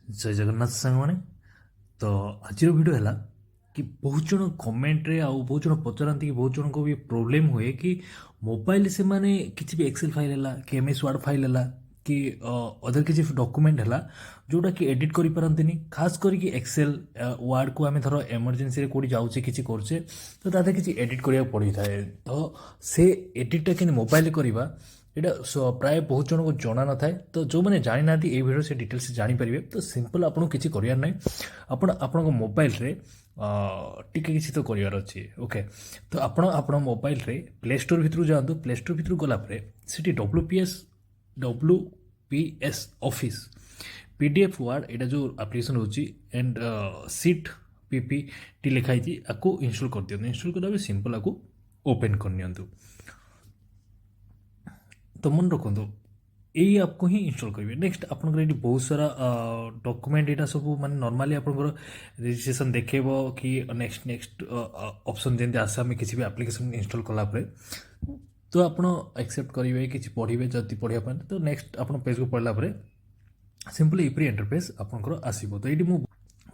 जय जगन्नाथ सांग मैंने तो आज वीडियो है कि बहुत जन कमेंट रे आउ बहुत जन पचारती कि बहुत जन को भी प्रोब्लेम हुए कि मोबाइल से माने किसी भी एक्सेल फाइल है कि एमएस वर्ड फाइल है कि अदर किसी डॉक्यूमेंट है जोटा कि एडिट करि पारंतिनी खास करके एक्सेल वर्ड को आम धर एमरजेंसी रे कोडी जाउचे किछि करछे तो ताते किछि एडिट करिया पड़ी थाए तो से एडिट टा कि मोबाइल करवा यहाँ प्राय बहुत जन को जना न थाए तो जो मैंने जानी ना ये वीडियो से डिटेल्स जानीपारे तो सिंपल आपको किसी करार ना आपण मोबाइल रे टिके किसी तो करार अच्छे ओके तो आपण मोबाइल रे प्ले स्टोर भितर जातु प्ले स्टोर भितर गलापर से डब्ल्यूपीएस ऑफिस पीडीएफ वर्ड यहाँ जो एप्लिकेशन होची एंड सीट पीपी टी लिखाई आपको इंस्टॉल कर दिखाँ इंस्टॉल कला सिंपल आपको ओपन करनी तो मन रखु यही आपको ही इंस्टॉल करेंगे नेक्स्ट आपंकर ये बहुत सारा डॉक्यूमेंट यहाँ सब माने नॉर्मली आपंकर रजिस्ट्रेशन देखेब कि नेक्स्ट नेक्स्ट ऑप्शन जमी आसे आम किसी भी एप्लिकेशन इंस्टॉल कलापर तो आप एक्सेप्ट करेंगे कि पढ़े जब पढ़ापी तो नेक्स्ट आप पेज को पढ़ला सिंपली यूपी इंटरफेस आपंकर आसो तो ये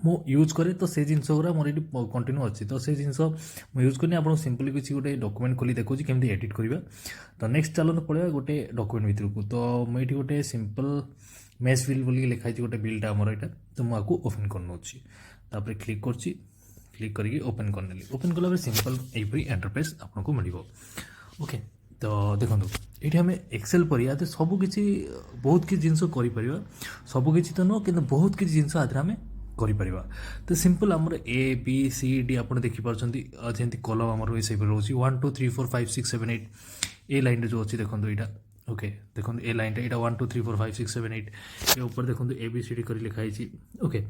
मु यूज करे तो से जिनस गुरा मोर ये कंटिन्यू अच्छी तो से जिनस मुझे यूज करनी आप सिंपली किसी गोटे डॉक्यूमेंट खोली देखो केमती एडिट करवा तो नेक्स्ट चलो पड़ा गोटे डॉक्यूमेंट भर को तो मुझे गोटे सिंपल मेस बिल बोल लिखाई गोटे बिलटा आमर यहाँ तो मुझे ओपन करना क्लिक क्लिक करके ओपन करने ओपन कला सिंपल यही इंटरफेस आपको मिल ओके तो देखो ये आम एक्सेल पर तो सबकि बहुत किसी जिनस कर सबकि तो नुह कि बहुत किसी जिनस आम करिपरिबा तो सिंपल आमर ए बी सी डी आप देखिपार जमी कलम आमर रोचे 1 2 3 4 5 6 7 8 ए लाइन जो अच्छी देखो यहाँ ओके देखो ए लाइन यहाँ 1 2 3 4 5 6 7 8 ये ऊपर देखो ए बी सी डी कर लिखाई ओके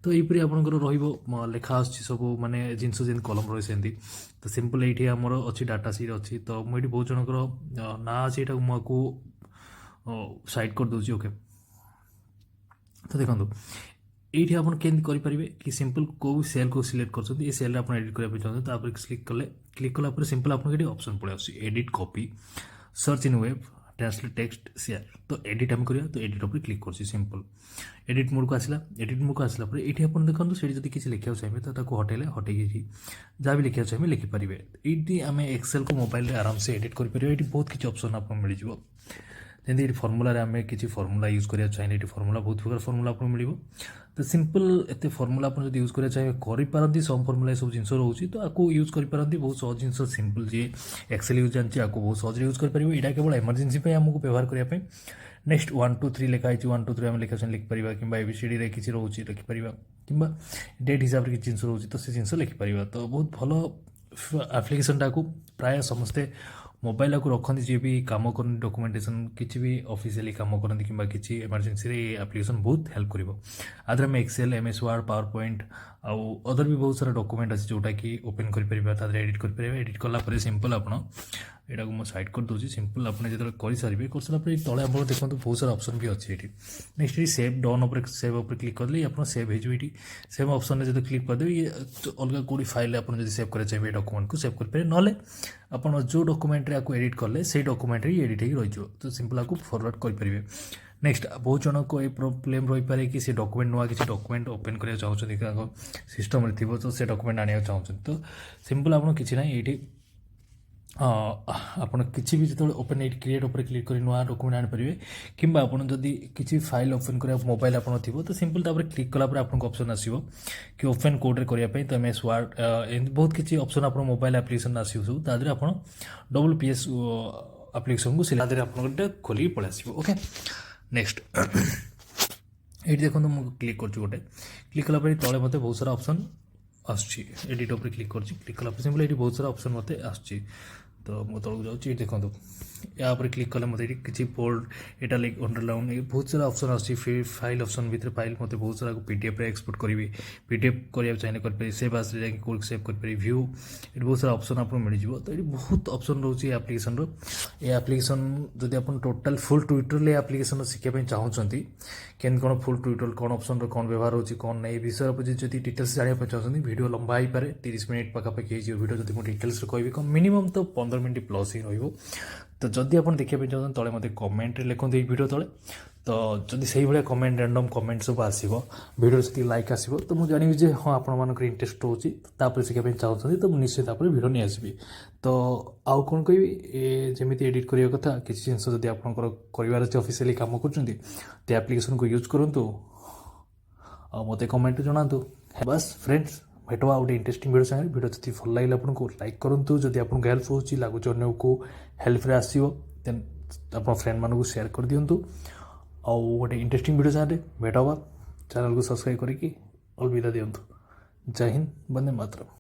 तो यहीपरी आपंकर लिखा सब माने जिनस जमी कलम रही सेमती तो सिंपल ये आमर अच्छी डाटा सीट अच्छी तो मुझे बहुत जनकर ना अच्छे यहाँ मुझे साइड कर दूसरी ओके तो देखो ये आप करेंगे कि सिंपल को सेल को सिलेक्ट कर ये सेल आप एडिट करने चाहते तो क्लिक कला सिंपल आपको ये ऑप्शन पड़े edit copy search in web translate text share तो एडिट आम करवा तो एडिट उपर क्लिक कर सिंपल एडिट मोड को आसला एडिट मोड को आसला ये आप देखो से जब किसी लिखा चाहिए तो हटेले हटे जहाँ भी लिखा चाहिए लिखिपारे ये आम एक्सेल को मोबाइल आराम से एडिट करें ये बहुत किसी ऑप्शन आपको मिल जमी ये फर्मुला आम किसी फर्मुला यूज करा चाहिए ये फर्मुला बहुत प्रकार फर्मुला आपको मिल तो सिंपल एत फर्मुला आप यूज करा चाहिए करें सम फर्मुला सब जिन रोचे तो आपको यूज करें बहुत सहज जिन सिंपल जी एक्सेल यूज जानते आपको बहुत सहज यूज करें यहाँ केवल एमरजेंसी आमको व्यवहार करने नेक्स्ट 1 2 3 लिखाई 1 2 3 आम लिखा लिखिपर कि एबीसीडी किसी रोचे लिखिपर कि डेट हिसाब से किसी जिन रोचे तो से जिन लिखिपर तो बहुत भल एप्लिकेशनटा को प्राय समस्ते मोबाइल को रखती जी भी कम कर डॉक्यूमेंटेशन किसी भी ऑफिशियली कम करती कि किसी इमरजेंसी एप्लिकेशन बहुत हेल्प कर आदर आम Excel MS Word PowerPoint आउ अदर भी बहुत सारा डॉक्यूमेंट अच्छे जोटा कि ओपन कर एडिट कर एडिट कलापर सिंपल आप यहाँ को मुझे साइड कर दूसरी सिंपल आपने जो कर सारे कर सारापर तले आप देखो बहुत सारा ऑप्शन भी अच्छे ये नेक्स्ट ये सेव डन उपर सेव उपर क्लिक करले आप सेव हो सेव ऑप्शन में जो क्लिक करदे ये अलग कौटी फाइल आप सेव करा चाहिए डॉक्यूमेंट को सेव करेंगे ना आप जो डॉक्यूमेंट आपको एडिट कले से डॉक्यूमेंट एडिट हो रही तो सिंपल आपको फॉरवर्ड करेंगे नेक्स्ट बहुत जन को ये प्रोब्लेम रही पारे कि डॉक्यूमेंट नुआ किसी डॉक्यूमेंट ओपन करने चाहते सिस्टम थी तो से डॉक्यूमेंट आने चाहते तो सिंपल आप किसी ना ये आप किसी भी जो ओपन एट क्रिएट उपर क्लिक कर नुआ डॉक्यूमेंट आनीपारे कि आपड़ी किसी फाइल ओपन करा मोबाइल आप तो सिंपल क्लिक कलापर आपको ऑप्शन आसो कि ओपन कोड करने तो एमएस वर्ड एमती बहुत किसी ऑप्शन आप मोबाइल एप्लिकेशन आसो सब तादे आप डब्ल्यूपीएस एप्लिकेशन को सिला आप खोल पलि आसो ओके नेक्स्ट ये देखो मुझे क्लिक क्लिक कलापर तले मत बहुत सारा ऑप्शन आसुच्छी एडिट उपर क्लिक क्लिक कलापर सिंपल ये बहुत सारा ऑप्शन मत आसुच्छी तो मो तौक जाऊँगी देखो या क्लिक कले मतलब किसी बोल्ड यहाँ लाइक अंडरलाइन ये बहुत सारा ऑप्शन आसुच्छी फाइल ऑप्शन भितर फाइल मत बहुत सारा पीडीएफ एक्सपोर्ट करी पीडीएफ करने चाहिए करें सेव आस सेव कर व्यू ये बहुत सारा ऑप्शन आपको मिल जाए तो ये बहुत ऑप्शन रोचे एप्लिकेशन ये एप्लिकेशन जब आप टोटाल फुल ट्विटर एप्लिकेशन शिखापी चाहते केन कौन फुल ट्विटर कौन ऑप्शन कौन व्यवहार होची कौन ना ये विषय पर जब डिटेल्स जाना चाहते वीडियो लंबा हो पाए 30 मिनट पाखापाखि हो वीडियो जब मुझे डिटेल्स कह मिनिमम तो 15 मिनट प्लस ही रही तो जदि आप देखा चाहते तले मत कमेंट लिखते वीडियो तले ତ ଯଦି ସେଇଭଳିଆ କମେଣ୍ଟ ରାଣ୍ଡମ୍ କମେଣ୍ଟ ସବୁ ଆସିବ ଭିଡ଼ିଓରେ ସେତିକି ଲାଇକ୍ ଆସିବ ତ ମୁଁ ଜାଣିବି ଯେ ହଁ ଆପଣମାନଙ୍କର ଇଣ୍ଟରେଷ୍ଟ ରହୁଛି ତାପରେ ଶିଖିବା ପାଇଁ ଚାହୁଁଛନ୍ତି ତ ମୁଁ ନିଶ୍ଚୟ ତାପରେ ଭିଡ଼ିଓ ନେଇ ଆସିବି। ତ ଆଉ କ'ଣ କହିବି ଯେମିତି ଏଡ଼ିଟ୍ କରିବା କଥା କିଛି ଜିନିଷ ଯଦି ଆପଣଙ୍କର କରିବାର ଅଛି ଅଫିସିଆଲି କାମ କରୁଛନ୍ତି ତ ଆପ୍ଲିକେସନକୁ ୟୁଜ୍ କରନ୍ତୁ ଆଉ ମୋତେ କମେଣ୍ଟରେ ଜଣାନ୍ତୁ। ବାସ୍ ଫ୍ରେଣ୍ଡସ୍ ଭେଟ ଆଉ ଗୋଟେ ଇଣ୍ଟରେଷ୍ଟିଂ ଭିଡ଼ିଓ ସାଙ୍ଗରେ। ଭିଡ଼ିଓ ଯଦି ଭଲ ଲାଗିଲା ଆପଣଙ୍କୁ ଲାଇକ୍ କରନ୍ତୁ, ଯଦି ଆପଣଙ୍କୁ ହେଲ୍ପ ହେଉଛି ଲାଗୁଛି ଅନ୍ୟକୁ ହେଲ୍ପରେ ଆସିବ ଦେନ୍ ଆପଣ ଫ୍ରେଣ୍ଡମାନଙ୍କୁ ସେୟାର କରିଦିଅନ୍ତୁ। ଆଉ ଗୋଟେ ଇଣ୍ଟରେଷ୍ଟିଂ ଭିଡ଼ିଓ ସାଙ୍ଗରେ ଭେଟ ହେବା। ଚ୍ୟାନେଲକୁ ସବସ୍କ୍ରାଇବ୍ କରିକି ଅଲବିଦା ଦିଅନ୍ତୁ। ଜୟ ହିନ୍ଦ, ବନ୍ଦେ ମାତରମ୍।